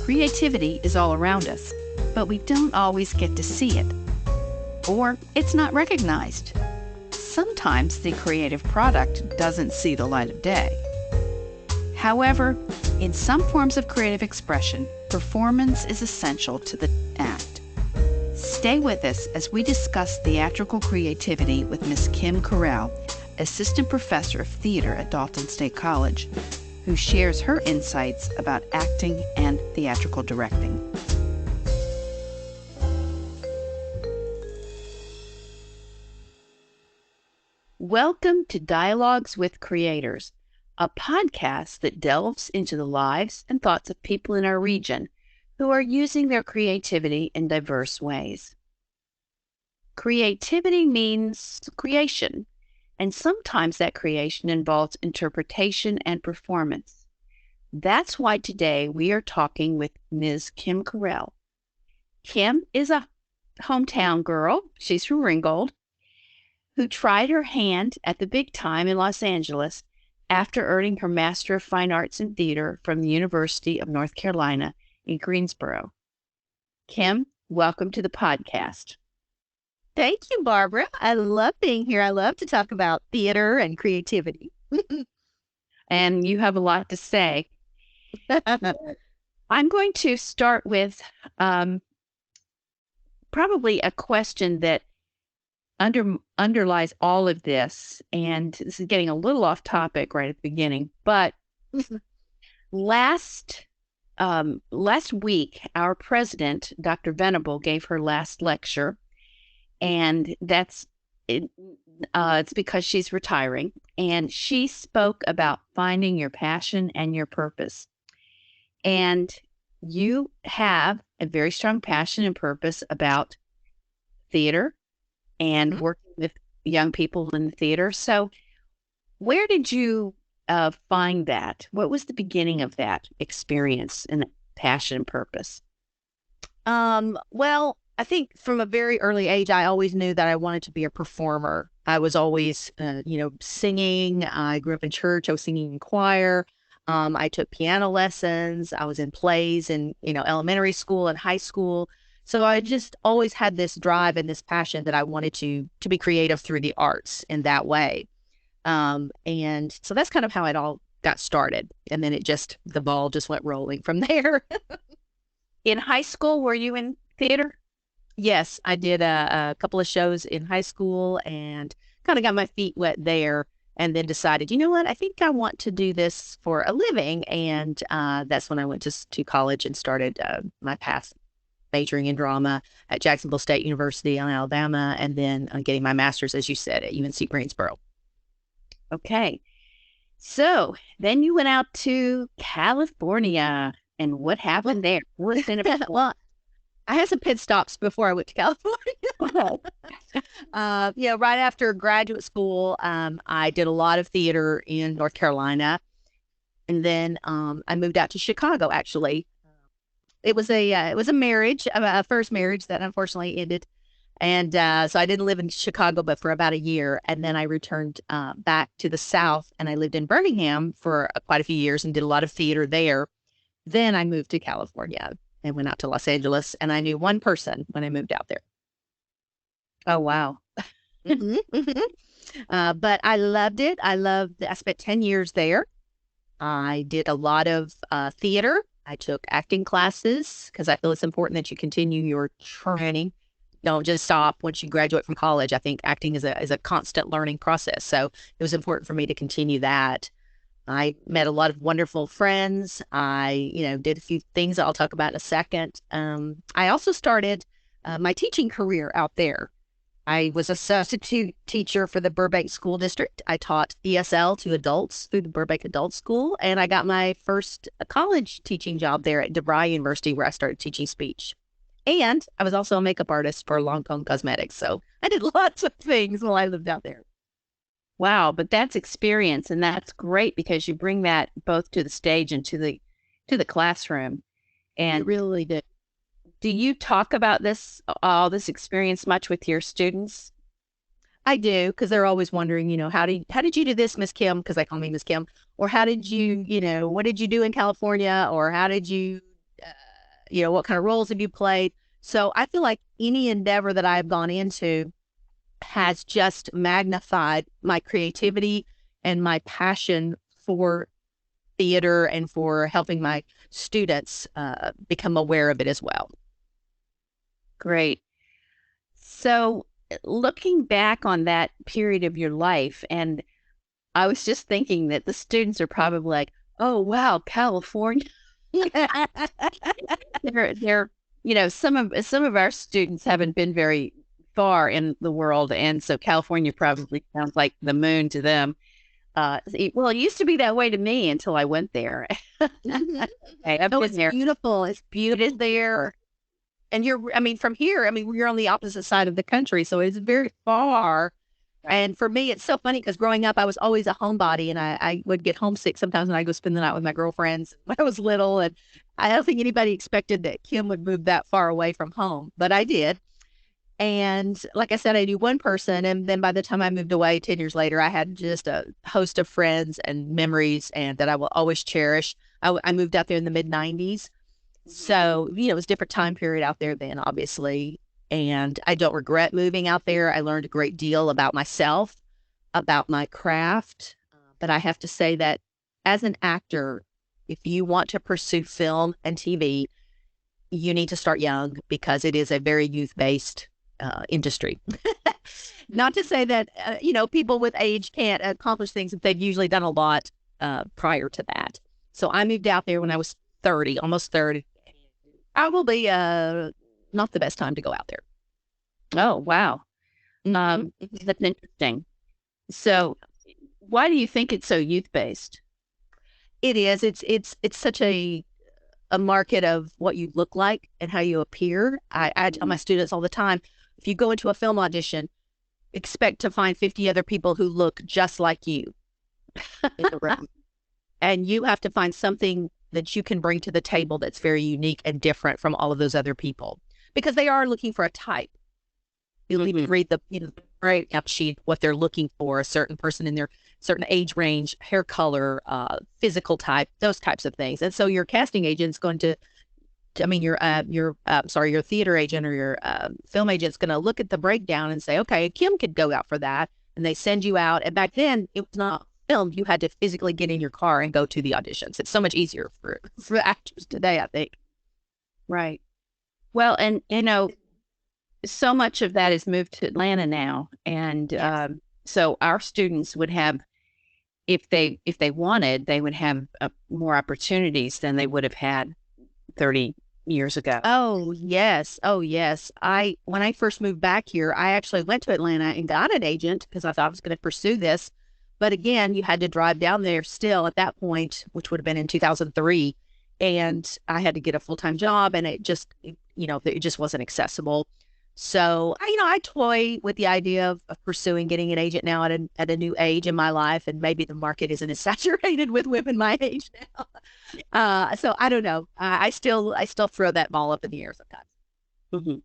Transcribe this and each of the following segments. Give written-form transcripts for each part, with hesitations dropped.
Creativity is all around us, but we don't always get to see it, or it's not recognized. Sometimes the creative product doesn't see the light of day. However, in some forms of creative expression, performance is essential to the act. Stay with us as we discuss theatrical creativity with Miss Kim Correll, Assistant Professor of Theater at Dalton State College, who shares her insights about acting and theatrical directing. Welcome to Dialogues with Creators, a podcast that delves into the lives and thoughts of people in our region who are using their creativity in diverse ways. Creativity means creation, and sometimes that creation involves interpretation and performance. That's why today we are talking with Ms. Kim Correll. Kim is a hometown girl, she's from Ringgold, who tried her hand at the big time in Los Angeles after earning her Master of Fine Arts in Theater from the University of North Carolina in Greensboro. Kim, welcome to the podcast. Thank you, Barbara. I love being here. I love to talk about theater and creativity. And you have a lot to say. I'm going to start with probably a question that underlies all of this, and this is getting a little off topic right at the beginning, but last week, our president, Dr. Venable, gave her last lecture, and it's because she's retiring, and she spoke about finding your passion and your purpose. And you have a very strong passion and purpose about theater and working with young people in the theater. So where did you find that? What was the beginning of that experience and passion and purpose? Well, I think from a very early age, I always knew that I wanted to be a performer. I was always, singing. I grew up in church. I was singing in choir. I took piano lessons. I was in plays in, elementary school and high school. So I just always had this drive and this passion that I wanted to be creative through the arts in that way. And so that's kind of how it all got started. And then the ball just went rolling from there. In high school, were you in theater? Yes, I did a couple of shows in high school and kind of got my feet wet there, and then decided, you know what, I think I want to do this for a living. And that's when I went to college and started my path, majoring in drama at Jacksonville State University in Alabama, and then getting my master's, as you said, at UNC Greensboro. Okay. So then you went out to California, and what happened there? Well, I had some pit stops before I went to California. Right after graduate school, I did a lot of theater in North Carolina, and then I moved out to Chicago. Actually, it was a marriage, a first marriage that unfortunately ended, and so I didn't live in Chicago, but for about a year, and then I returned back to the South, and I lived in Birmingham for quite a few years and did a lot of theater there. Then I moved to California and went out to Los Angeles, and I knew one person when I moved out there. Oh, wow. But I loved it. I spent 10 years there. I did a lot of theater. I took acting classes because I feel it's important that you continue your training. Don't just stop once you graduate from college. I think acting is a constant learning process. So it was important for me to continue that. I met a lot of wonderful friends. I, did a few things that I'll talk about in a second. I also started my teaching career out there. I was a substitute teacher for the Burbank School District. I taught ESL to adults through the Burbank Adult School, and I got my first college teaching job there at DeVry University, where I started teaching speech. And I was also a makeup artist for Lancôme Cosmetics, so I did lots of things while I lived out there. Wow, but that's experience, and that's great because you bring that both to the stage and to the classroom. And it really did. Do you talk about all this experience much with your students? I do, because they're always wondering, how did you do this, Miss Kim? Because they call me Miss Kim. Or how did you, what did you do in California? Or how did you what kind of roles have you played? So I feel like any endeavor that I've gone into has just magnified my creativity and my passion for theater and for helping my students become aware of it as well. Great. So, looking back on that period of your life, and I was just thinking that the students are probably like, "Oh, wow, California." They're some of our students haven't been very far in the world, and so California probably sounds like the moon to them. Well, it used to be that way to me until I went there. Okay, I've Oh, been it's there. beautiful. It's It beautiful is there. And from here, we're on the opposite side of the country, so it's very far. right. And for me, it's so funny because growing up, I was always a homebody, and I would get homesick sometimes when I go spend the night with my girlfriends when I was little. And I don't think anybody expected that Kim would move that far away from home, but I did. And like I said, I knew one person. And then by the time I moved away 10 years later, I had just a host of friends and memories and that I will always cherish. I moved out there in the mid 90s. So, it was a different time period out there then, obviously. And I don't regret moving out there. I learned a great deal about myself, about my craft. But I have to say that as an actor, if you want to pursue film and TV, you need to start young because it is a very youth-based industry. Not to say that, people with age can't accomplish things if they've usually done a lot prior to that. So I moved out there when I was 30, almost 30. Probably not the best time to go out there. Oh, wow. That's interesting. So, why do you think it's so youth-based? It is. It's such a market of what you look like and how you appear. I tell my students all the time, if you go into a film audition, expect to find 50 other people who look just like you in the room. And you have to find something that you can bring to the table that's very unique and different from all of those other people because they are looking for a type. You'll even read the breakout sheet, what they're looking for, a certain person in their certain age range, hair color, physical type, those types of things. And so your casting agent's going to, your theater agent or your film agent's going to look at the breakdown and say, okay, Kim could go out for that. And they send you out. And back then it was not filmed. You had to physically get in your car and go to the auditions. It's so much easier for actors today, I think. Right. Well, and so much of that has moved to Atlanta now, and Yes. so our students would have, if they wanted, they would have more opportunities than they would have had 30 years ago. Oh, yes. Oh, yes. When I first moved back here, I actually went to Atlanta and got an agent because I thought I was going to pursue this. But again, you had to drive down there still at that point, which would have been in 2003. And I had to get a full-time job and it just wasn't accessible. So I toy with the idea of pursuing getting an agent now at a new age in my life. And maybe the market isn't as saturated with women my age now. So I don't know. I still throw that ball up in the air sometimes. Mhm.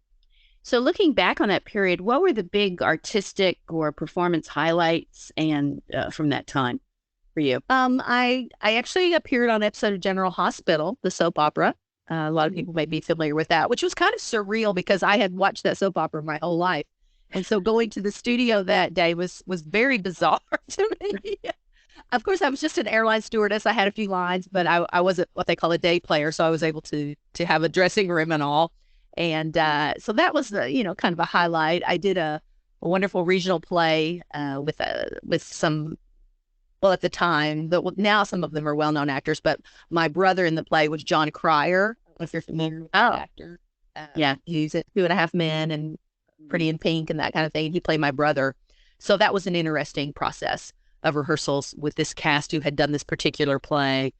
So, looking back on that period, what were the big artistic or performance highlights and from that time for you? I actually appeared on an episode of General Hospital, the soap opera. A lot of people may be familiar with that, which was kind of surreal because I had watched that soap opera my whole life. And so going to the studio that day was very bizarre to me. Of course, I was just an airline stewardess. I had a few lines, but I wasn't what they call a day player, so I was able to have a dressing room and all. And so that was kind of a highlight. I did a wonderful regional play with some. Well, at the time, but now some of them are well-known actors. But my brother in the play was John Cryer. I don't know if you're familiar with that actor. Yeah. He's at 2.5 Men and Pretty in Pink and that kind of thing. He played my brother. So that was an interesting process of rehearsals with this cast who had done this particular play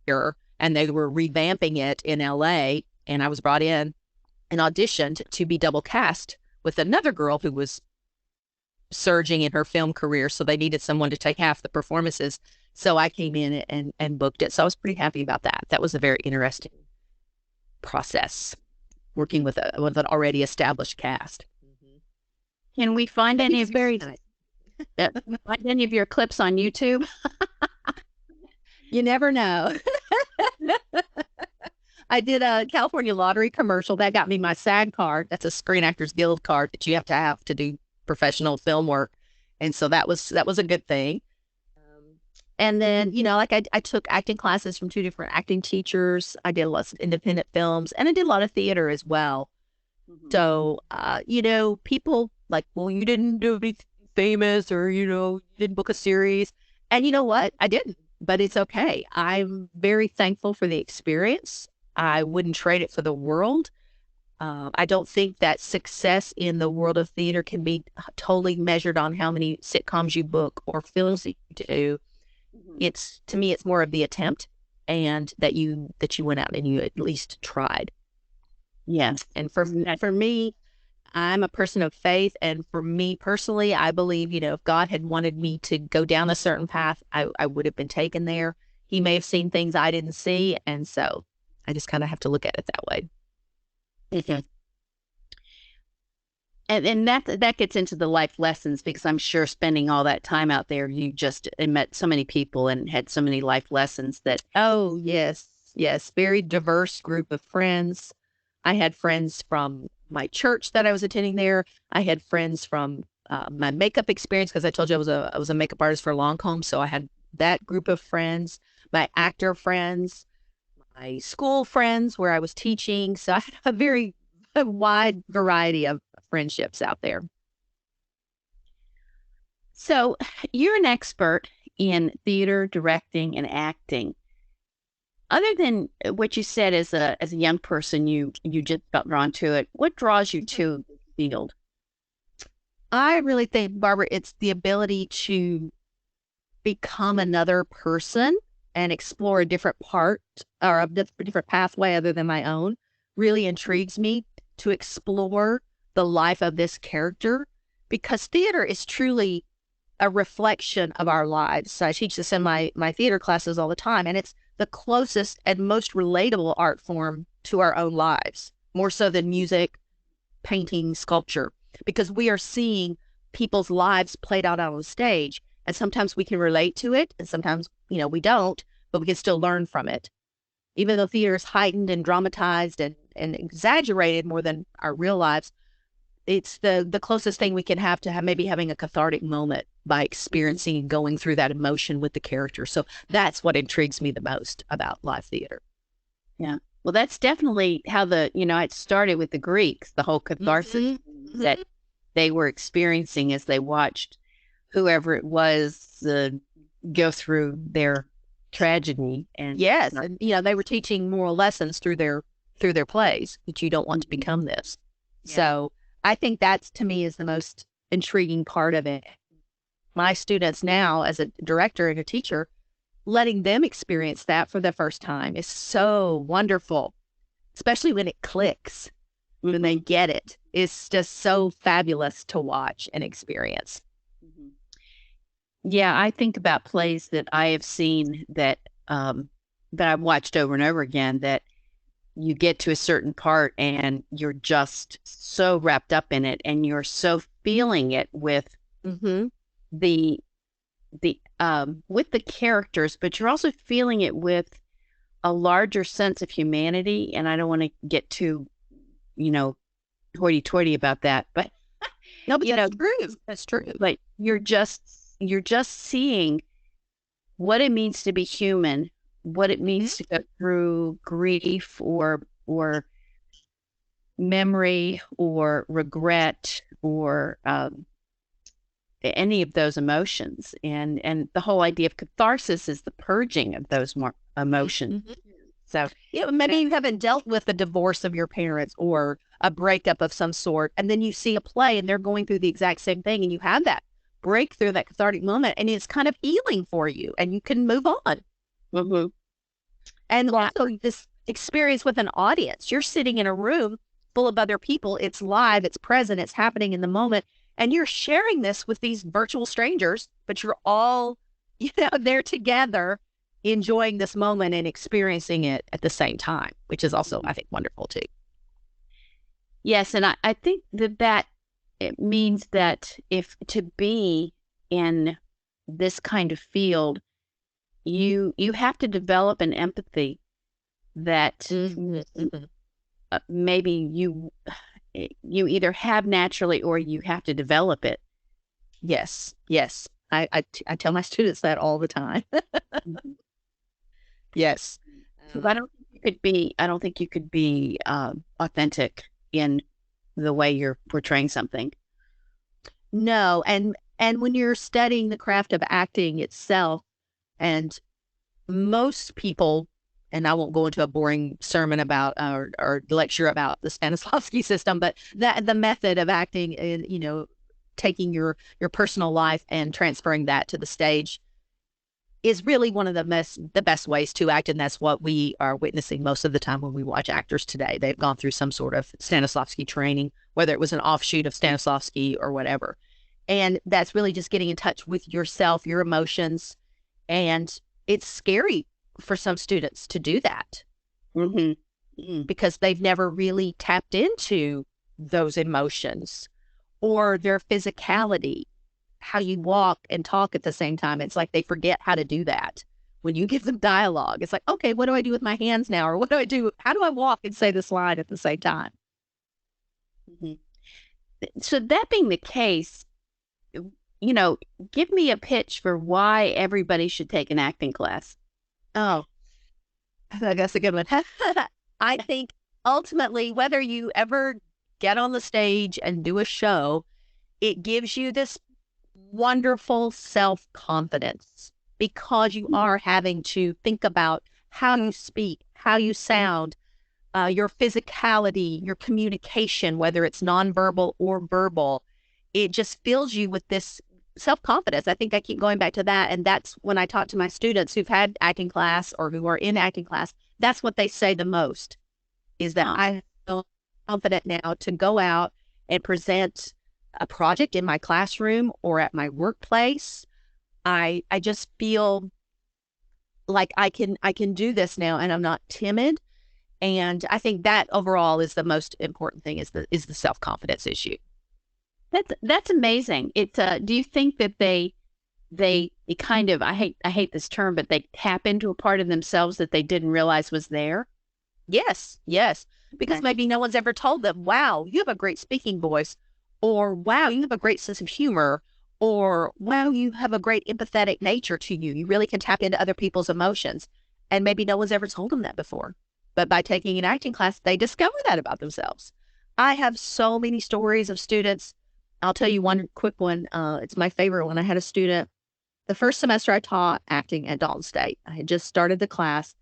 here, and they were revamping it in LA. And I was brought in and auditioned to be double cast with another girl who was surging in her film career. So they needed someone to take half the performances. So I came in and booked it. So I was pretty happy about that. That was a very interesting process working with an already established cast. Can we find any It's of very nice. find any of your clips on YouTube? You never know. I did a California Lottery commercial that got me my SAG card. That's a Screen Actors Guild card that you have to do professional film work, and so that was a good thing. And then, like I took acting classes from two different acting teachers. I did lots of independent films, and I did a lot of theater as well. So, people like, well, you didn't do anything famous, or, you didn't book a series. And you know what? I didn't, but it's okay. I'm very thankful for the experience. I wouldn't trade it for the world. I don't think that success in the world of theater can be totally measured on how many sitcoms you book or films that you do. To me, it's more of the attempt, and that you went out and you at least tried. Yes. And for me, I'm a person of faith. And for me personally, I believe, if God had wanted me to go down a certain path, I would have been taken there. He may have seen things I didn't see. And so I just kind of have to look at it that way. Mm-hmm. And that gets into the life lessons, because I'm sure spending all that time out there, you just met so many people and had so many life lessons that. Oh, yes. Yes. Very diverse group of friends. I had friends from my church that I was attending there. I had friends from my makeup experience, because I told you I was a makeup artist for Lancome. So I had that group of friends, my actor friends, my school friends where I was teaching. So I had a wide variety of friendships out there. So you're an expert in theater, directing, and acting. Other than what you said as a young person, you just got drawn to it. What draws you to the field? I really think, Barbara, it's the ability to become another person and explore a different part or a different pathway other than my own. Really intrigues me to explore the life of this character, because theater is truly a reflection of our lives. So I teach this in my theater classes all the time, and it's the closest and most relatable art form to our own lives, more so than music, painting, sculpture, because we are seeing people's lives played out on the stage. And sometimes we can relate to it, and sometimes, we don't, but we can still learn from it. Even though theater is heightened and dramatized and exaggerated more than our real lives, it's the closest thing we can have to maybe having a cathartic moment by experiencing and going through that emotion with the character. So that's what intrigues me the most about live theater. Yeah. Well, that's definitely how it started with the Greeks, the whole catharsis that they were experiencing as they watched whoever it was go through their tragedy. And yes, and they were teaching moral lessons through their plays, that you don't want to become this. Yeah. So I think that's, to me, is the most intriguing part of it. My students now, as a director and a teacher, letting them experience that for the first time is so wonderful, especially when it clicks, when they get it. It's just so fabulous to watch and experience. Yeah, I think about plays that I have seen that I've watched over and over again, that you get to a certain part and you're just so wrapped up in it, and you're so feeling it with the with the characters, but you're also feeling it with a larger sense of humanity. And I don't want to get too, hoity-toity about that, but no, but that's true. That's true. Like you're just seeing what it means to be human, what it means to go through grief or memory or regret or any of those emotions. And the whole idea of catharsis is the purging of those more emotions. So maybe you haven't dealt with the divorce of your parents or a breakup of some sort, and then you see a play and they're going through the exact same thing, and you have that breakthrough, that cathartic moment, and it's kind of healing for you, and you can move on. And also this experience with an audience. You're sitting in a room full of other people. It's live, it's present, it's happening in the moment. And you're sharing this with these virtual strangers, but you're all, there together, enjoying this moment and experiencing it at the same time, which is also, I think, wonderful too. Yes. And I think that it means that if to be in this kind of field, you have to develop an empathy that Mhm. maybe you either have naturally or you have to develop it. Yes, yes. I tell my students that all the time. Mhm. Yes. 'Cause I don't think you could be authentic in the way you're portraying something. No, and when you're studying the craft of acting itself, and most people, and I won't go into a boring sermon about or lecture about the Stanislavski system, but that the method of acting, and taking your personal life and transferring that to the stage is really one of the best ways to act, and that's what we are witnessing most of the time when we watch actors today. They've gone through some sort of Stanislavski training, whether it was an offshoot of Stanislavski or whatever. And that's really just getting in touch with yourself, your emotions. And it's scary for some students to do that Hmm. Hmm. because they've never really tapped into those emotions or their physicality, how you walk and talk at the same time. It's like they forget how to do that. When you give them dialogue, it's like, okay, what do I do with my hands now? Or what do I do? How do I walk and say this line at the same time? Hmm. So that being the case, you know, give me a pitch for why everybody should take an acting class. Oh, that's a good one. I think ultimately, whether you ever get on the stage and do a show, it gives you this wonderful self confidence because you are having to think about how you speak, how you sound, your physicality, your communication, whether it's nonverbal or verbal. It just fills you with this self confidence. I think I keep going back to that. And that's when I talk to my students who've had acting class or who are in acting class, that's what they say the most is that Huh. I feel confident now to go out and present a project in my classroom or at my workplace. I just feel like I can do this now and I'm not timid. And I think that overall is the most important thing is the self-confidence issue. That's amazing. It's do you think that they kind of I hate this term, but they tap into a part of themselves that they didn't realize was there? Yes, yes. Because Okay. maybe no one's ever told them, wow, you have a great speaking voice, or wow, you have a great sense of humor, or wow, you have a great empathetic nature to you. You really can tap into other people's emotions. And maybe no one's ever told them that before. But by taking an acting class, they discover that about themselves. I have so many stories of students. I'll tell you one quick one. It's my favorite one. I had a student the first semester I taught acting at Dalton State. I had just started the class,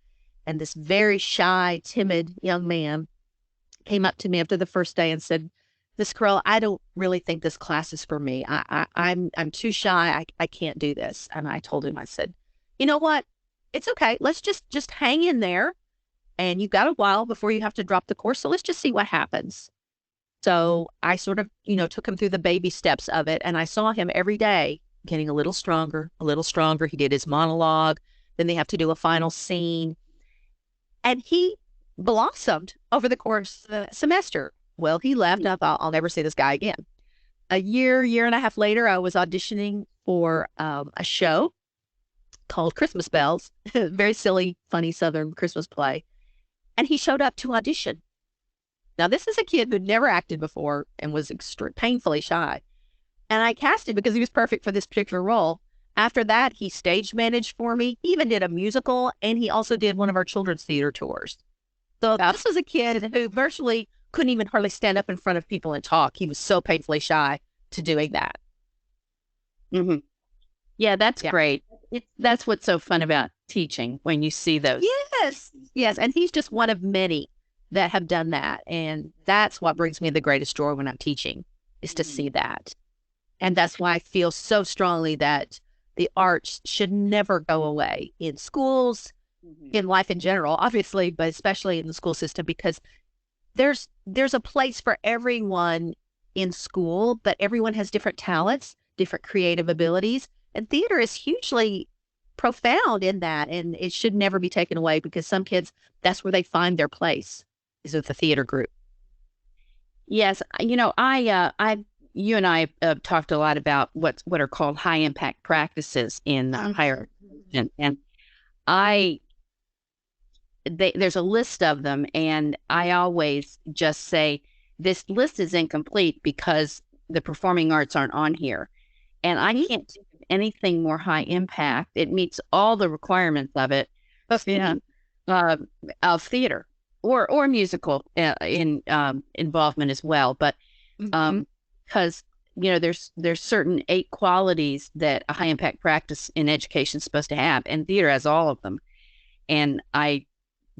and this very shy, timid young man came up to me after the first day and said, "Miss Correll, I don't really think this class is for me. I'm too shy. I can't do this." And I told him, I said, "You know what? It's okay. Let's just hang in there. And you've got a while before you have to drop the course. So let's just see what happens." So I sort of, took him through the baby steps of it. And I saw him every day getting a little stronger, a little stronger. He did his monologue. Then they have to do a final scene. And he blossomed over the course of the semester. Well, he left. And I thought, I'll never see this guy again. A year and a half later, I was auditioning for a show called Christmas Bells, very silly, funny Southern Christmas play. And he showed up to audition. Now, this is a kid who'd never acted before and was painfully shy. And I cast him because he was perfect for this particular role. After that, he stage managed for me. He even did a musical, and he also did one of our children's theater tours. So Wow. this was a kid who virtually couldn't even hardly stand up in front of people and talk. He was so painfully shy to doing that. Hmm. Yeah, that's Yeah. great. That's what's so fun about teaching when you see those. Yes. Yes. And he's just one of many that have done that. And that's what brings me the greatest joy when I'm teaching is to see that. And that's why I feel so strongly that the arts should never go away in schools, Mhm. in life in general, obviously, but especially in the school system, because there's a place for everyone in school, but everyone has different talents, different creative abilities. And theater is hugely profound in that. And it should never be taken away because some kids, that's where they find their place is with the theater group. Yes, you and I have talked a lot about what are called high impact practices in higher education, and I there's a list of them, and I always just say this list is incomplete because the performing arts aren't on here, and I can't think of anything more high impact. It meets all the requirements of it. Yeah. uh, of theater or musical involvement as well. But because there's certain 8 qualities that a high impact practice in education is supposed to have, and theater has all of them. And I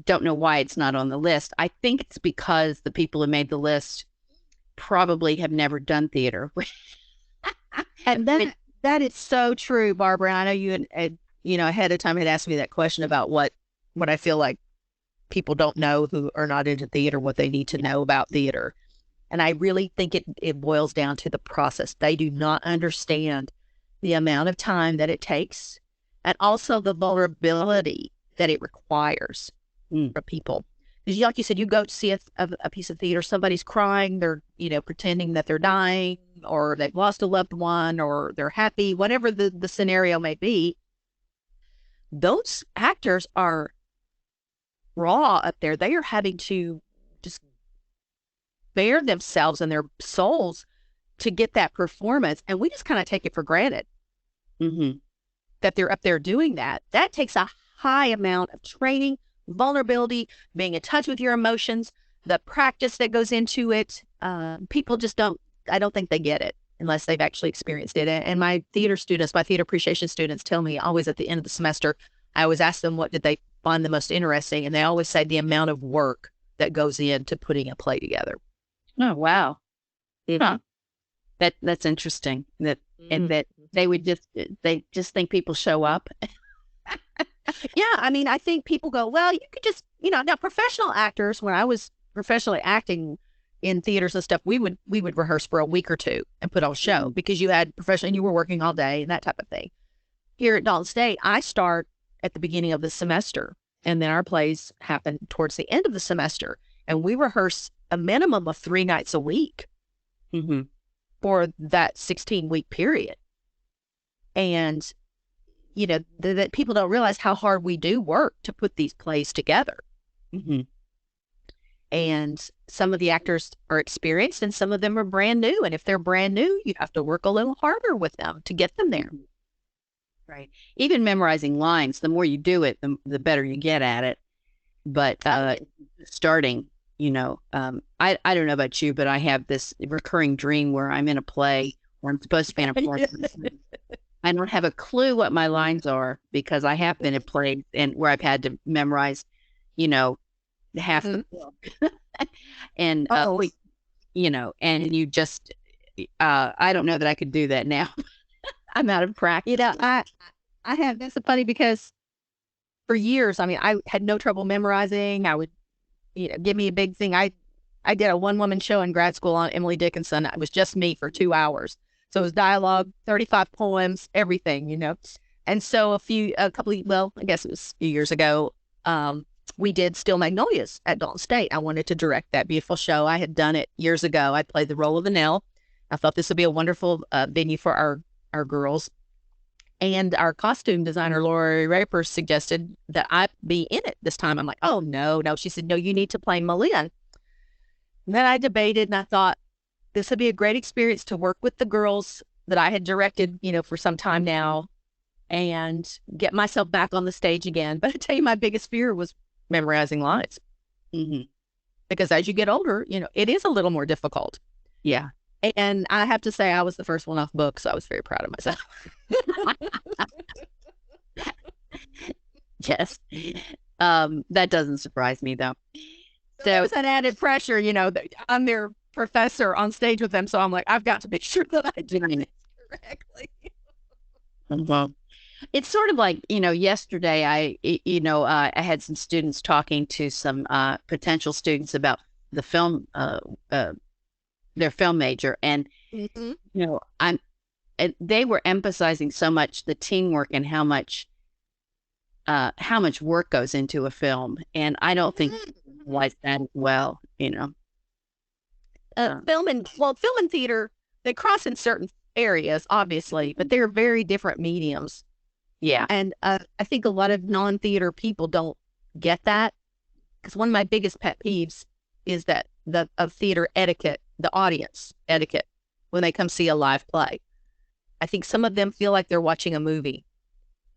don't know why it's not on the list. I think it's because the people who made the list probably have never done theater. And that is so true, Barbara. I know you had ahead of time had asked me that question about what I feel like people don't know who are not into theater, what they need to know about theater. And I really think it boils down to the process. They do not understand the amount of time that it takes and also the vulnerability that it requires from people. Because like you said, you go to see a piece of theater, somebody's crying, they're, pretending that they're dying or they've lost a loved one or they're happy, whatever the scenario may be. Those actors are raw up there. They are having to just bare themselves and their souls to get that performance. And we just kind of take it for granted that they're up there doing that. That takes a high amount of training, vulnerability, being in touch with your emotions, the practice that goes into it. People just I don't think they get it unless they've actually experienced it. And my theater appreciation students tell me always at the end of the semester, I always ask them what did they find the most interesting. And they always say the amount of work that goes into putting a play together. Oh, wow. Huh. That's interesting. And that they just think people show up. Yeah. I mean, I think people go, well, you could just, now professional actors, when I was professionally acting in theaters and stuff, we would rehearse for a week or two and put on a show because you had professional and you were working all day and that type of thing. Here at Dalton State, I start at the beginning of the semester, and then our plays happen towards the end of the semester, and we rehearse a minimum of 3 nights a week for that 16-week period. And that people don't realize how hard we do work to put these plays together. And some of the actors are experienced and some of them are brand new. And if they're brand new, you have to work a little harder with them to get them there. Right. Even memorizing lines, the more you do it, the better you get at it. But starting, I don't know about you, but I have this recurring dream where I'm in a play where I'm supposed to be in a play. I don't have a clue what my lines are because I have been in plays and where I've had to memorize, half the book. And and you just I don't know that I could do that now. I'm out of practice. I have. That's funny because for years, I mean, I had no trouble memorizing. I would, give me a big thing. I did a one-woman show in grad school on Emily Dickinson. It was just me for 2 hours. So it was dialogue, 35 poems, everything, And so I guess it was a few years ago, we did Still Magnolias at Dalton State. I wanted to direct that beautiful show. I had done it years ago. I played the role of Annelle. I thought this would be a wonderful venue for our girls. And our costume designer, Lori Raper, suggested that I be in it this time. I'm like, oh, no. She said, no, you need to play Malin. And then I debated and I thought, this would be a great experience to work with the girls that I had directed, for some time now and get myself back on the stage again. But I tell you, my biggest fear was memorizing lines. Because as you get older, it is a little more difficult. Yeah. And I have to say, I was the first one off book, so I was very proud of myself. Yes. That doesn't surprise me, though. So it was an added pressure, I'm their professor on stage with them. So I'm like, I've got to make sure that I do it correctly. Well, it's sort of like, yesterday I had some students talking to some potential students about the film, their film major. And, they were emphasizing so much the teamwork and how much work goes into a film. And I don't think like that as well, film and theater, they cross in certain areas, obviously, but they're very different mediums. Yeah. And I think a lot of non-theater people don't get that. because one of my biggest pet peeves is that of theater etiquette, the audience etiquette, when they come see a live play. I think some of them feel like they're watching a movie,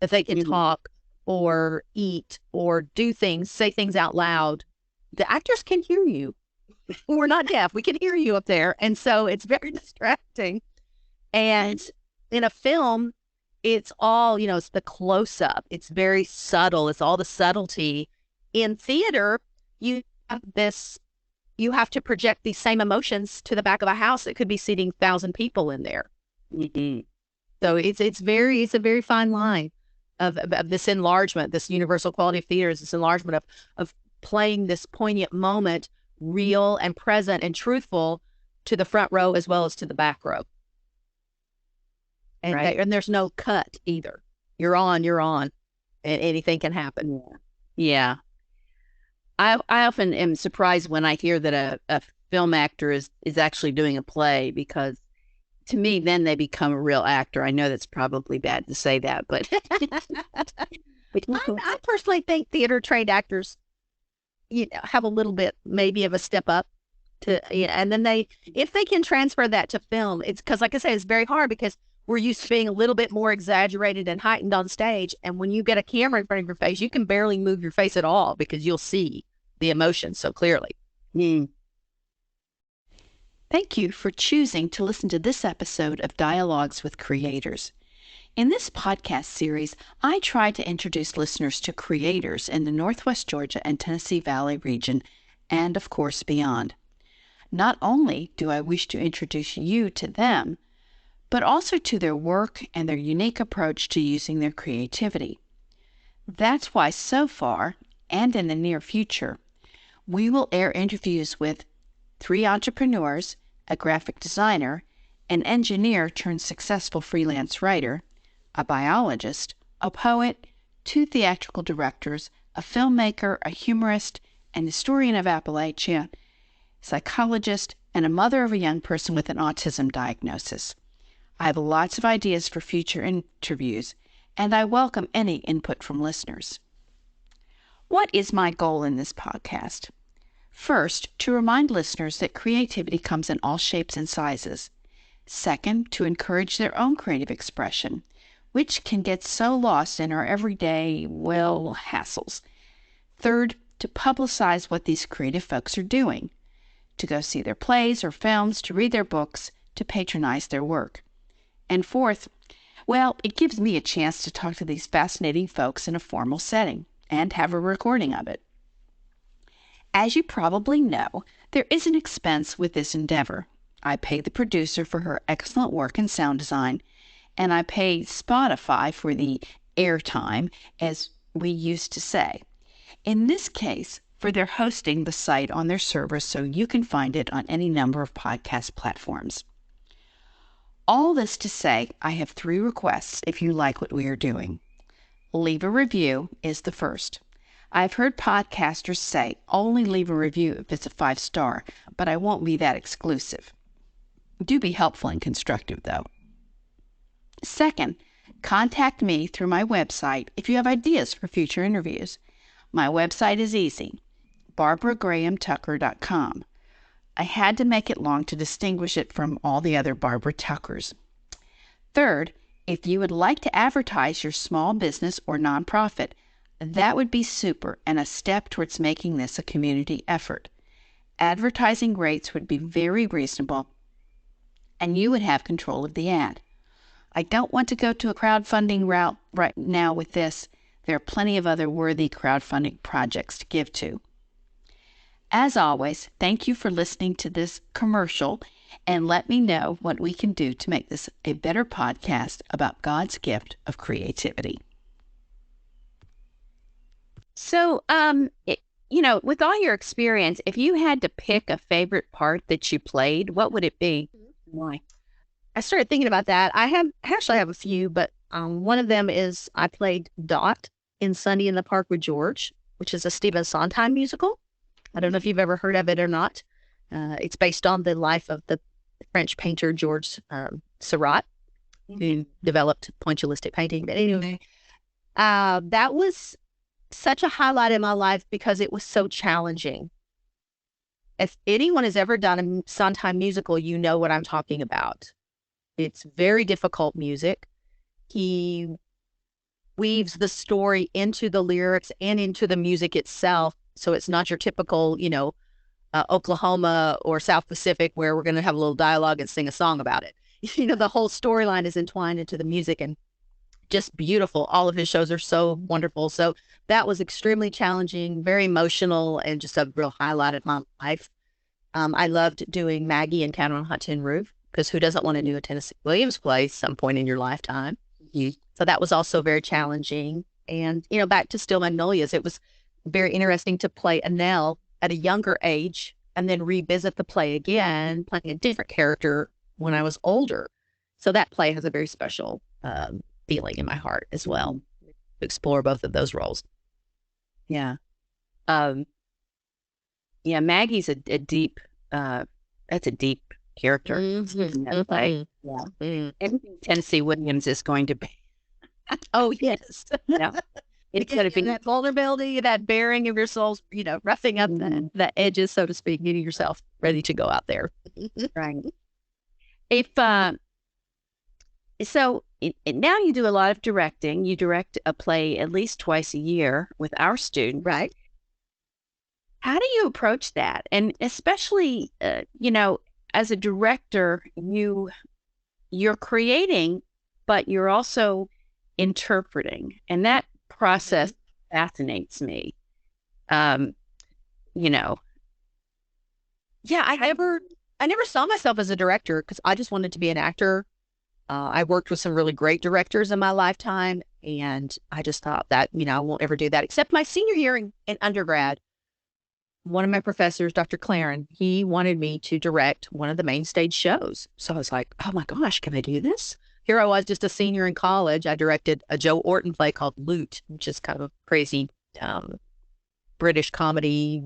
that they can talk or eat or do things, say things out loud. The actors can hear you. We're not deaf. We can hear you up there. And so it's very distracting. And in a film, it's all, it's the close up. It's very subtle. It's all the subtlety. In theater, you have to project these same emotions to the back of a house that could be seating 1,000 people in there. Mm-hmm. So it's a very fine line of this enlargement, this universal quality of theater is this enlargement of playing this poignant moment, real and present and truthful to the front row as well as to the back row. And, right. And there's no cut either. You're on, and anything can happen. Yeah. I often am surprised when I hear that a film actor is actually doing a play, because to me, then they become a real actor. I know that's probably bad to say that, but I personally think theater trained actors, have a little bit maybe of a step up to, and then if they can transfer that to film, it's because, like I say, it's very hard because we're used to being a little bit more exaggerated and heightened on stage. And when you get a camera in front of your face, you can barely move your face at all because you'll see the emotion so clearly. Thank you for choosing to listen to this episode of Dialogues with Creators. In this podcast series, I try to introduce listeners to creators in the Northwest Georgia and Tennessee Valley region, and of course beyond. Not only do I wish to introduce you to them, but also to their work and their unique approach to using their creativity. That's why so far, and in the near future, we will air interviews with 3 entrepreneurs, a graphic designer, an engineer turned successful freelance writer, a biologist, a poet, 2 theatrical directors, a filmmaker, a humorist, an historian of Appalachia, psychologist, and a mother of a young person with an autism diagnosis. I have lots of ideas for future interviews, and I welcome any input from listeners. What is my goal in this podcast? First, to remind listeners that creativity comes in all shapes and sizes. Second, to encourage their own creative expression, which can get so lost in our everyday, hassles. Third, to publicize what these creative folks are doing, to go see their plays or films, to read their books, to patronize their work. And fourth, it gives me a chance to talk to these fascinating folks in a formal setting and have a recording of it. As you probably know, there is an expense with this endeavor. I pay the producer for her excellent work in sound design, and I pay Spotify for the airtime, as we used to say. In this case, for their hosting the site on their server so you can find it on any number of podcast platforms. All this to say, I have 3 requests if you like what we are doing. Leave a review is the first. I've heard podcasters say only leave a review if it's a 5-star, but I won't be that exclusive. Do be helpful and constructive, though. Second, contact me through my website if you have ideas for future interviews. My website is easy, barbaragrahamtucker.com. I had to make it long to distinguish it from all the other Barbara Tuckers. Third, if you would like to advertise your small business or nonprofit, that would be super and a step towards making this a community effort. Advertising rates would be very reasonable, and you would have control of the ad. I don't want to go to a crowdfunding route right now with this. There are plenty of other worthy crowdfunding projects to give to. As always, thank you for listening to this commercial, and let me know what we can do to make this a better podcast about God's gift of creativity. So, with all your experience, if you had to pick a favorite part that you played, what would it be? Why? I started thinking about that. I actually have a few, but one of them is I played Dot in Sunday in the Park with George, which is a Stephen Sondheim musical. I don't know if you've ever heard of it or not. It's based on the life of the French painter George Seurat, who developed pointillistic painting. But anyway, that was such a highlight in my life because it was so challenging. If anyone has ever done a Sondheim musical, you know what I'm talking about. It's very difficult music. He weaves the story into the lyrics and into the music itself. So it's not your typical, Oklahoma or South Pacific where we're going to have a little dialogue and sing a song about it. The whole storyline is entwined into the music and just beautiful. All of his shows are so wonderful. So that was extremely challenging, very emotional, and just a real highlight of my life. I loved doing Maggie and Cat on a Hot Tin Roof, because who doesn't want to do a Tennessee Williams play some point in your lifetime? So that was also very challenging. And, back to Steel Magnolias, it was very interesting to play Annelle at a younger age and then revisit the play again, playing a different character when I was older. So that play has a very special feeling in my heart as well, to explore both of those roles. Yeah. Yeah, Maggie's a deep, that's a deep character in that play. Yeah. Everything Tennessee Williams is going to be. Oh, yes. Yeah. It's going to be that vulnerability, that bearing of your souls, roughing up the edges, so to speak, getting yourself ready to go out there. right. If, now you do a lot of directing. You direct a play at least twice a year with our students. Right. How do you approach that? And especially, as a director, you're creating, but you're also interpreting. And that process fascinates me. Yeah, I never saw myself as a director because I just wanted to be an actor. I worked with some really great directors in my lifetime, and I just thought that, I won't ever do that. Except my senior year in undergrad, one of my professors, Dr. Claren, he wanted me to direct one of the main stage shows. So I was like, oh my gosh, can I do this? Here I was, just a senior in college. I directed a Joe Orton play called Loot, which is kind of a crazy British comedy,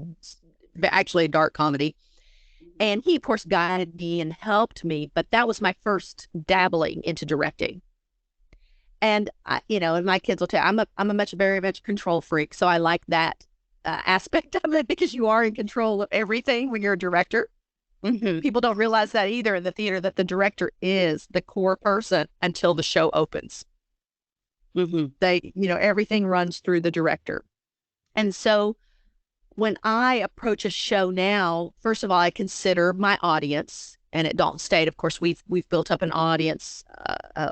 actually a dark comedy. And he, of course, guided me and helped me. But that was my first dabbling into directing. And, and my kids will tell you, I'm a very much control freak. So I like that aspect of it, because you are in control of everything when you're a director. People don't realize that either in the theater, that the director is the core person until the show opens. They, everything runs through the director. And so when I approach a show now, first of all, I consider my audience. And at Dalton State, of course, we've built up an audience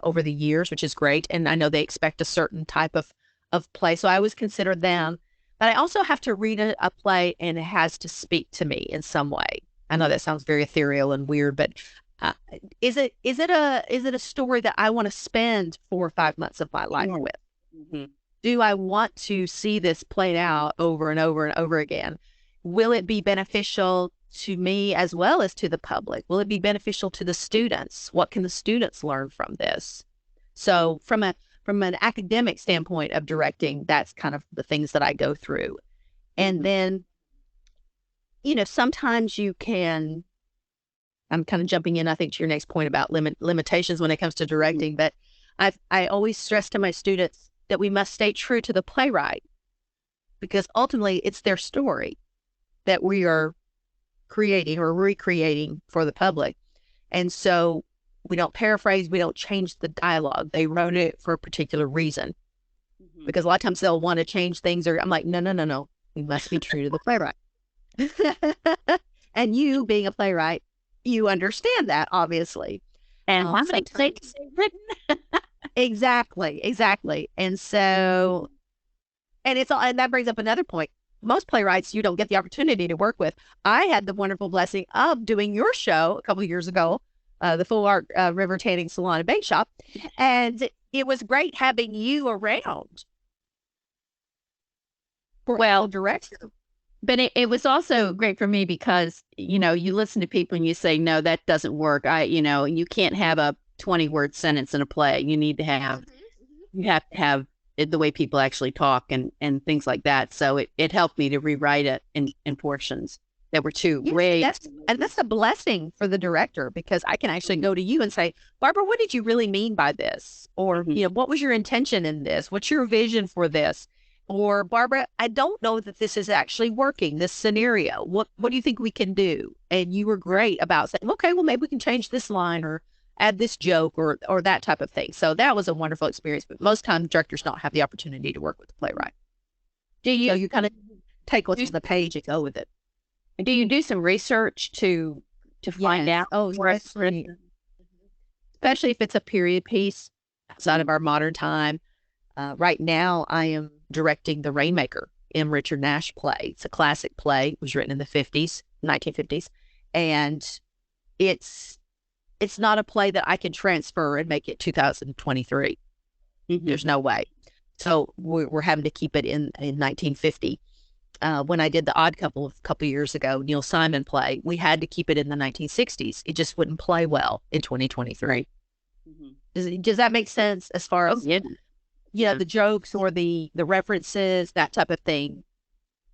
over the years, which is great. And I know they expect a certain type of play. So I always consider them. But I also have to read a play, and it has to speak to me in some way. I know that sounds very ethereal and weird, but is it a story that I want to spend 4 or 5 months of my life with? Do I want to see this played out over and over and over again? Will it be beneficial to me as well as to the public? Will it be beneficial to the students? What can the students learn from this? So from an academic standpoint of directing, that's kind of the things that I go through. And then, sometimes you can, I'm kind of jumping in, I think, to your next point about limitations when it comes to directing, but I always stress to my students that we must stay true to the playwright, because ultimately it's their story that we are creating or recreating for the public. And so we don't paraphrase, we don't change the dialogue. They wrote it for a particular reason. Because a lot of times they'll want to change things, or I'm like, no. We must be true to the playwright. And you, being a playwright, you understand that, obviously. And why would I say written? Exactly. And so, and that brings up another point. Most playwrights you don't get the opportunity to work with. I had the wonderful blessing of doing your show a couple of years ago, the Full Art River Tanning Salon and Bake Shop. And it was great having you around. Well, director. But it was also great for me because, you listen to people and you say, no, that doesn't work. You can't have a 20-word sentence in a play. You need to have, you have to have it the way people actually talk and things like that. So it helped me to rewrite it in portions that were too great. That's a blessing for the director, because I can actually go to you and say, Barbara, what did you really mean by this? Or, what was your intention in this? What's your vision for this? Or Barbara, I don't know that this is actually working, this scenario. What do you think we can do? And you were great about saying, okay, well, maybe we can change this line or add this joke or that type of thing. So that was a wonderful experience. But most times directors don't have the opportunity to work with the playwright. Do So you you kind of take what's on the page and go with it. do you do some research to find Yes. out? Oh, especially if it's a period piece outside of our modern time. Right now, I am directing The Rainmaker, M. Richard Nash play. It's a classic play. It was written in the 50s, 1950s. And it's not a play that I can transfer and make it 2023. There's no way. So we're having to keep it in 1950. When I did The Odd Couple a couple years ago, Neil Simon play, we had to keep it in the 1960s. It just wouldn't play well in 2023. Does that make sense as far as the jokes or the references, that type of thing?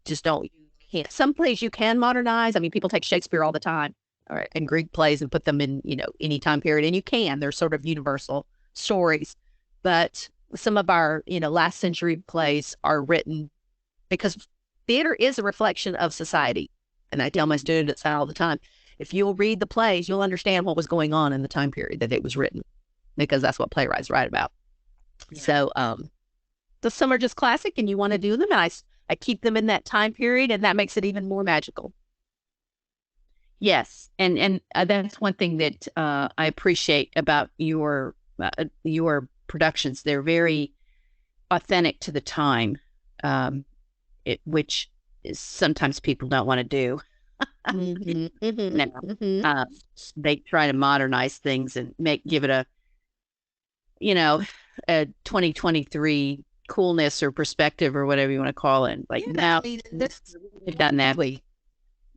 Just can't. Some plays you can modernize. I mean, people take Shakespeare all the time, and Greek plays and put them in any time period, and you can. They're sort of universal stories, but some of our last century plays are written because theater is a reflection of society. And I tell my students all the time, if you'll read the plays, you'll understand what was going on in the time period that it was written, because that's what playwrights write about. Yeah. So some are just classic and you want to do them. And I keep them in that time period, and that makes it even more magical. Yes. And that's one thing that I appreciate about your productions. They're very authentic to the time, which is sometimes people don't want to do. They try to modernize things and give it a 2023 coolness or perspective or whatever you want to call it. Like now, they've done that.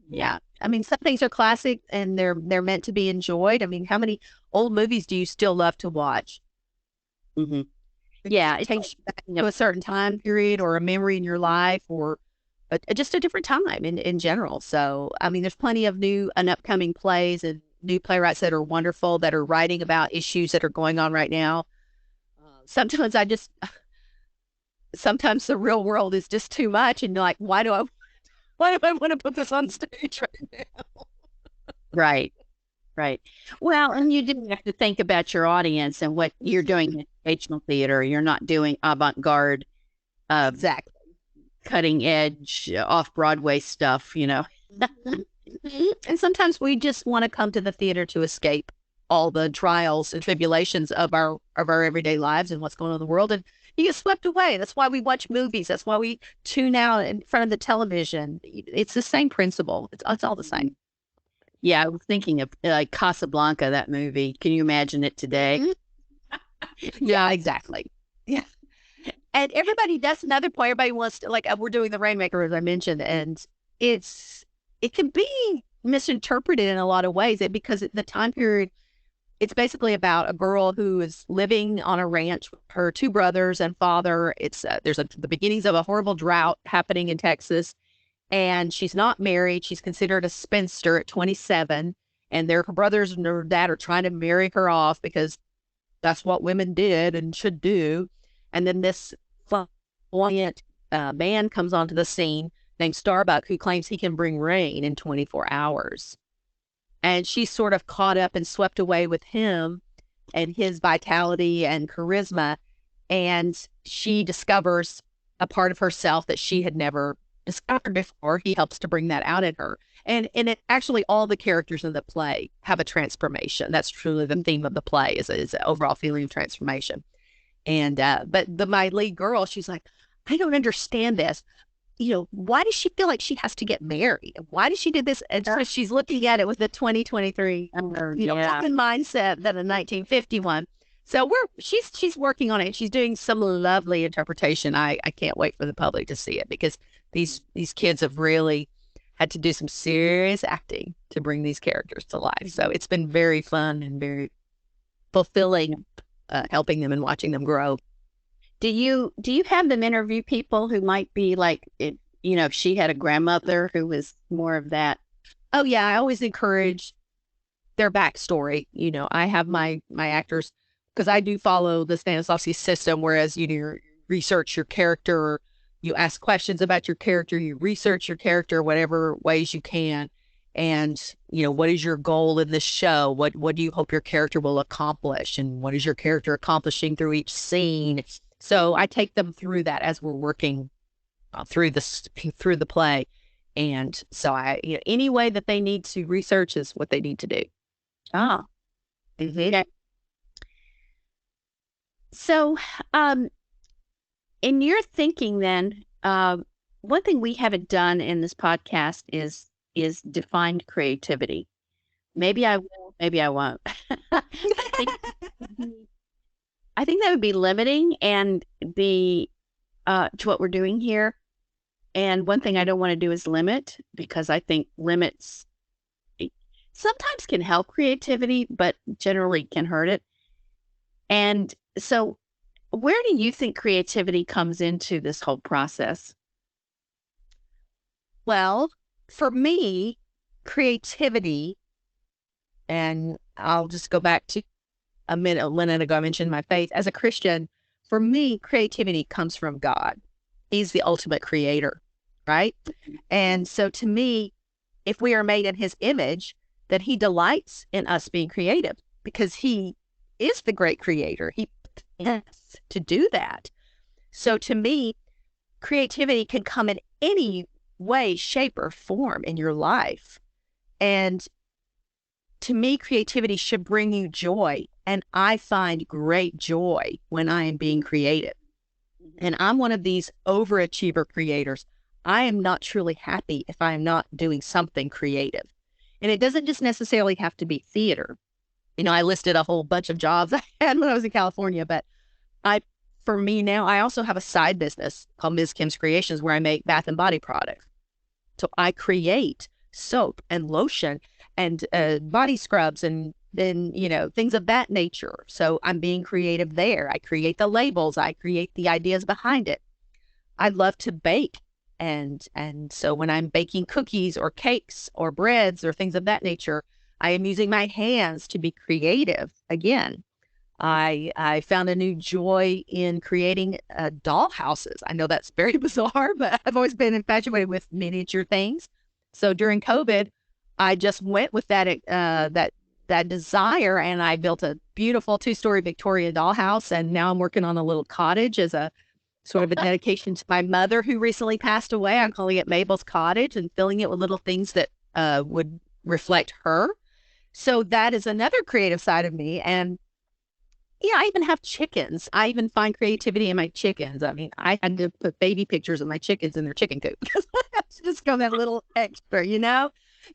Yeah. I mean, some things are classic and they're meant to be enjoyed. I mean, how many old movies do you still love to watch? Yeah, it takes back to a certain time period or a memory in your life, or just a different time in general. So, I mean, there's plenty of new and upcoming plays and new playwrights that are wonderful, that are writing about issues that are going on right now. Sometimes the real world is just too much, and you're like, why do I want to put this on stage right now? Right. Well, and you do have to think about your audience and what you're doing in educational theater. You're not doing avant-garde, exactly, cutting edge, off-Broadway stuff, And sometimes we just want to come to the theater to escape all the trials and tribulations of our everyday lives and what's going on in the world, and you get swept away. That's why we watch movies. That's why we tune out in front of the television. It's the same principle. It's all the same. Yeah, I was thinking of like Casablanca, that movie. Can you imagine it today? Yeah, exactly. Yeah. And that's another point. Everybody wants to, like, we're doing The Rainmaker, as I mentioned, and it can be misinterpreted in a lot of ways, because the time period, it's basically about a girl who is living on a ranch with her two brothers and father. There's the beginnings of a horrible drought happening in Texas. And she's not married. She's considered a spinster at 27. And her brothers and her dad are trying to marry her off because that's what women did and should do. And then this flamboyant man comes onto the scene named Starbuck, who claims he can bring rain in 24 hours. And she's sort of caught up and swept away with him and his vitality and charisma. And she discovers a part of herself that she had never discovered before. He helps to bring that out in her. And it actually, all the characters in the play have a transformation. That's truly the theme of the play, is an overall feeling of transformation. And but my lead girl, she's like, I don't understand this. Why does she feel like she has to get married? Why does she do this? And so she's looking at it with the 2023 mindset than a 1951. So she's working on it. She's doing some lovely interpretation. I can't wait for the public to see it, because these kids have really had to do some serious acting to bring these characters to life. So it's been very fun and very fulfilling, helping them and watching them grow. Do you have them interview people who might be like, if she had a grandmother who was more of that? Oh yeah, I always encourage their backstory. I have my actors, because I do follow the Stanislavski system, whereas you research your character, you ask questions about your character, you research your character, whatever ways you can. And, what is your goal in this show? What do you hope your character will accomplish? And what is your character accomplishing through each scene? So I take them through that as we're working through the play. And so any way that they need to research is what they need to do. Oh, Okay. so in your thinking then, one thing we haven't done in this podcast is defined creativity. Maybe I will, maybe I won't. I think I think that would be limiting and be to what we're doing here. And one thing I don't want to do is limit, because I think limits sometimes can help creativity, but generally can hurt it. And so, where do you think creativity comes into this whole process? Well, for me, creativity, and I'll just go back to a minute ago, I mentioned my faith. As a Christian, for me, creativity comes from God. He's the ultimate creator, right? And so to me, if we are made in his image, then he delights in us being creative because he is the great creator. He has to do that. So to me, creativity can come in any way, shape, or form in your life. And to me, creativity should bring you joy. And I find great joy when I am being creative. And I'm one of these overachiever creators. I am not truly happy if I am not doing something creative. And it doesn't just necessarily have to be theater. I listed a whole bunch of jobs I had when I was in California, but for me now, I also have a side business called Ms. Kim's Creations where I make bath and body products. So I create soap and lotion and body scrubs and then, things of that nature. So I'm being creative there. I create the labels. I create the ideas behind it. I love to bake. And so when I'm baking cookies or cakes or breads or things of that nature, I am using my hands to be creative again. I found a new joy in creating doll houses. I know that's very bizarre, but I've always been infatuated with miniature things. So during COVID, I just went with that desire, and I built a beautiful 2-story Victorian dollhouse. And now I'm working on a little cottage as a sort of a dedication to my mother who recently passed away. I'm calling it Mabel's Cottage and filling it with little things that would reflect her. So that is another creative side of me. And I even have chickens. I even find creativity in my chickens. I mean, I had to put baby pictures of my chickens in their chicken coop because I have to just go that little extra.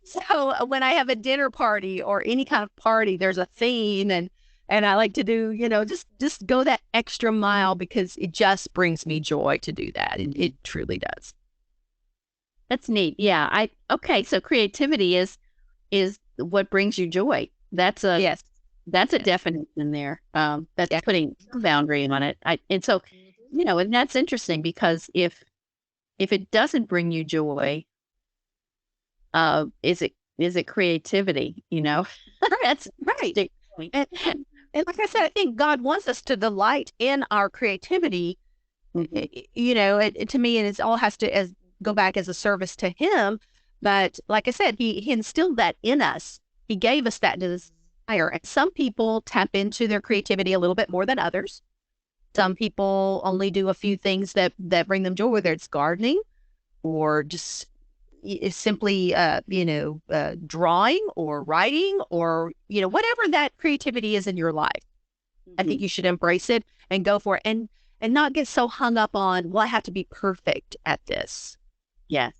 So when I have a dinner party or any kind of party, there's a theme, and I like to do, just go that extra mile because it just brings me joy to do that. It truly does. That's neat. Yeah. Okay. So creativity is what brings you joy. That's a Yes. That's a definition there. That's Yeah. putting a boundary on it. And so, and that's interesting because if it doesn't bring you joy, is it creativity? That's right. And like I said, I think God wants us to delight in our creativity. To me, and it all has to go back as a service to Him. But like I said, He instilled that in us. He gave us that desire. And some people tap into their creativity a little bit more than others. Some people only do a few things that bring them joy, whether it's gardening or just simply, drawing or writing or, whatever that creativity is in your life. I think you should embrace it and go for it and not get so hung up on, well, I have to be perfect at this. Yes.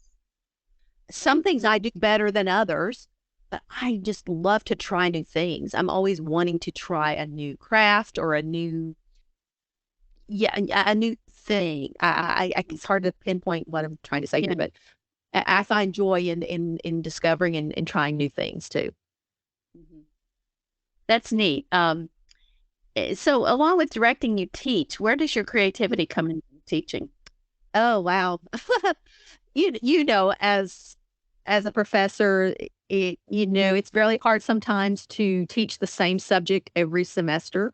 Some things I do better than others, but I just love to try new things. I'm always wanting to try a new craft or a new thing. It's hard to pinpoint what I'm trying to say here, but I find joy in discovering and trying new things too. That's neat. So along with directing, you teach. Where does your creativity come in teaching? Oh, wow. As a professor, it's really hard sometimes to teach the same subject every semester.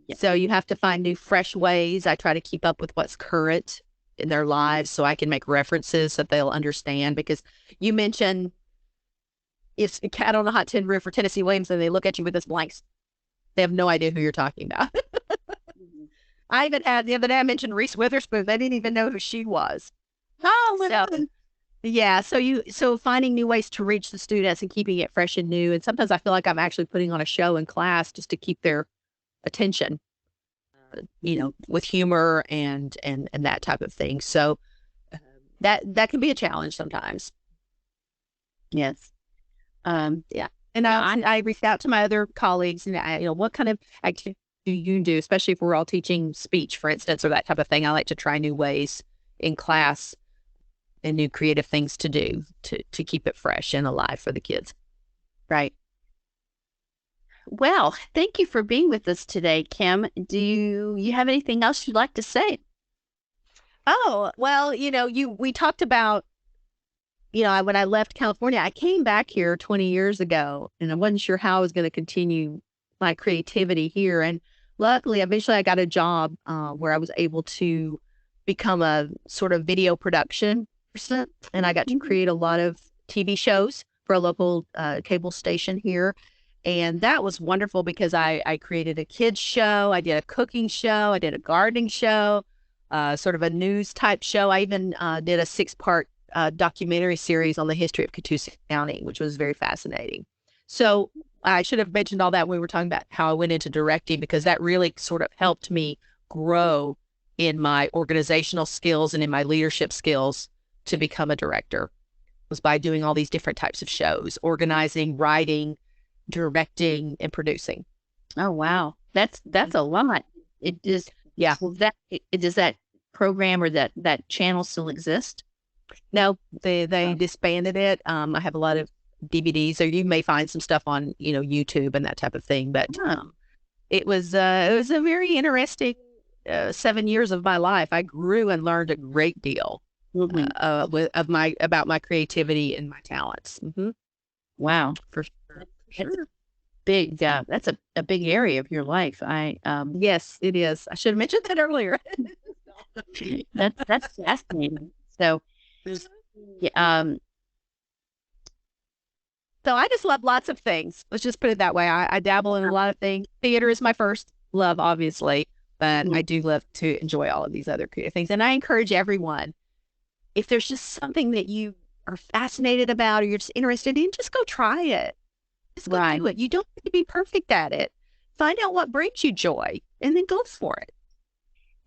Yes. So you have to find new, fresh ways. I try to keep up with what's current in their lives so I can make references that they'll understand. Because you mentioned it's a cat on a hot tin roof or Tennessee Williams, and they look at you with this blank. They have no idea who you're talking about. I even had the other day, I mentioned Reese Witherspoon. They didn't even know who she was. Oh, So, yeah. So finding new ways to reach the students and keeping it fresh and new. And sometimes I feel like I'm actually putting on a show in class just to keep their attention, with humor and that type of thing. So that can be a challenge sometimes. yes. Yeah. And I reached out to my other colleagues and what kind of activity do you do, especially if we're all teaching speech, for instance, or that type of thing. I like to try new ways in class and new creative things to do to keep it fresh and alive for the kids. Right. Well, thank you for being with us today, Kim. Do you have anything else you'd like to say? Oh, well, we talked about, when I left California, I came back here 20 years ago and I wasn't sure how I was going to continue my creativity here. And luckily, eventually I got a job where I was able to become a sort of video production person. And I got to create a lot of TV shows for a local cable station here. And that was wonderful because I created a kids show. I did a cooking show. I did a gardening show, sort of a news type show. I even did a 6-part documentary series on the history of Catoosa County, which was very fascinating. So I should have mentioned all that when we were talking about how I went into directing, because that really sort of helped me grow in my organizational skills and in my leadership skills to become a director, was by doing all these different types of shows, organizing, writing, directing, and producing. Oh, wow. That's a lot. It just, Yeah. well, does that program or that channel still exist? No, they disbanded it. I have a lot of DVDs, or you may find some stuff on, YouTube and that type of thing. But it was a very interesting 7 years of my life. I grew and learned a great deal about my creativity and my talents. Mm-hmm. Wow. For sure. That's big. That's a big area of your life. Yes, it is. I should have mentioned that earlier. That's fascinating. So, yeah, so I just love lots of things. Let's just put it that way. I dabble in a lot of things. Theater is my first love, obviously, but I do love to enjoy all of these other creative things. And I encourage everyone, if there's just something that you are fascinated about or you're just interested in, just go try it. Just go do it. You don't have to be perfect at it. Find out what brings you joy and then go for it.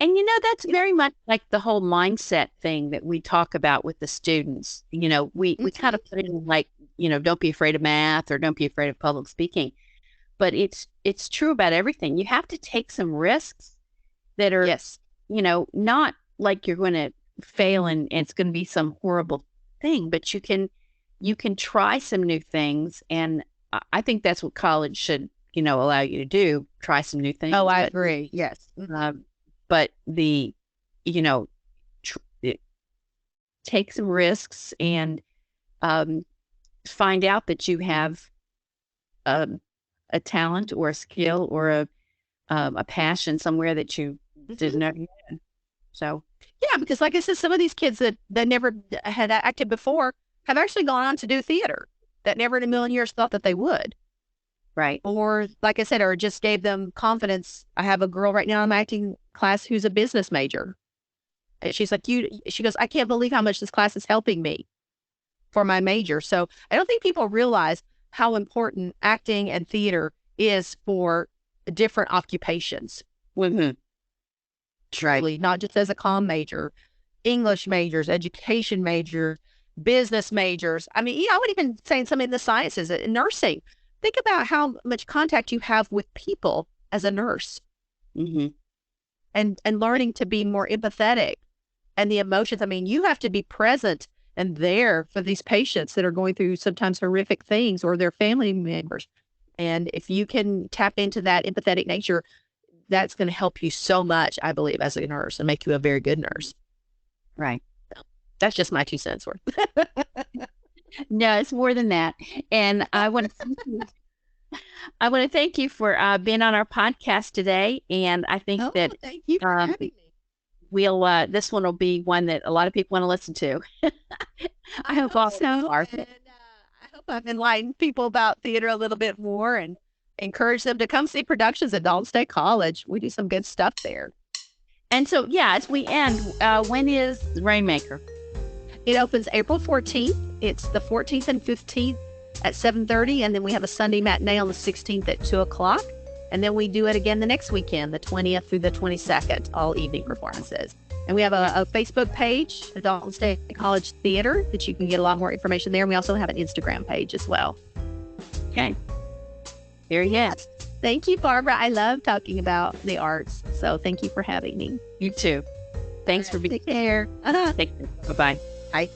And that's very much like the whole mindset thing that we talk about with the students. We kind of put it in like, don't be afraid of math or don't be afraid of public speaking. But it's true about everything. You have to take some risks that are, not like you're going to fail and it's going to be some horrible thing, but you can try some new things. And I think that's what college should, allow you to do. Try some new things. Oh, I agree. Yes. But take some risks and find out that you have a talent or a skill or a passion somewhere that you didn't know you had. So yeah, because like I said, some of these kids that never had acted before have actually gone on to do theater that never in a million years thought that they would. Right. Or like I said, or just gave them confidence. I have a girl right now in my acting class who's a business major. And she's like, she goes, I can't believe how much this class is helping me for my major. So I don't think people realize how important acting and theater is for different occupations. Mm-hmm. Right. Not just as a comm major, English majors, education majors, business majors. I mean, I would even say in some of the sciences, nursing. Think about how much contact you have with people as a nurse, and learning to be more empathetic and the emotions. I mean, you have to be present and there for these patients that are going through sometimes horrific things or their family members. And if you can tap into that empathetic nature, that's going to help you so much, I believe, as a nurse and make you a very good nurse. Right. So that's just my 2 cents worth. No, it's more than that. And I want to thank you for being on our podcast today. And I think thank you for having me. we'll this one will be one that a lot of people want to listen to. I hope also. And, I hope I've enlightened people about theater a little bit more and encourage them to come see productions at Dalton State College. We do some good stuff there. And so, yeah, as we end, when is Rainmaker? It opens April 14th. It's the 14th and 15th at 7:30, and then we have a Sunday matinee on the 16th at 2 o'clock. And then we do it again the next weekend, the 20th through the 22nd, all evening performances. And we have a Facebook page, the Dalton State College Theater, that you can get a lot more information there. And we also have an Instagram page as well. Okay. There you go. Thank you, Barbara. I love talking about the arts. So thank you for having me. You too. Thanks for being here. Take care. Bye-bye. Bye.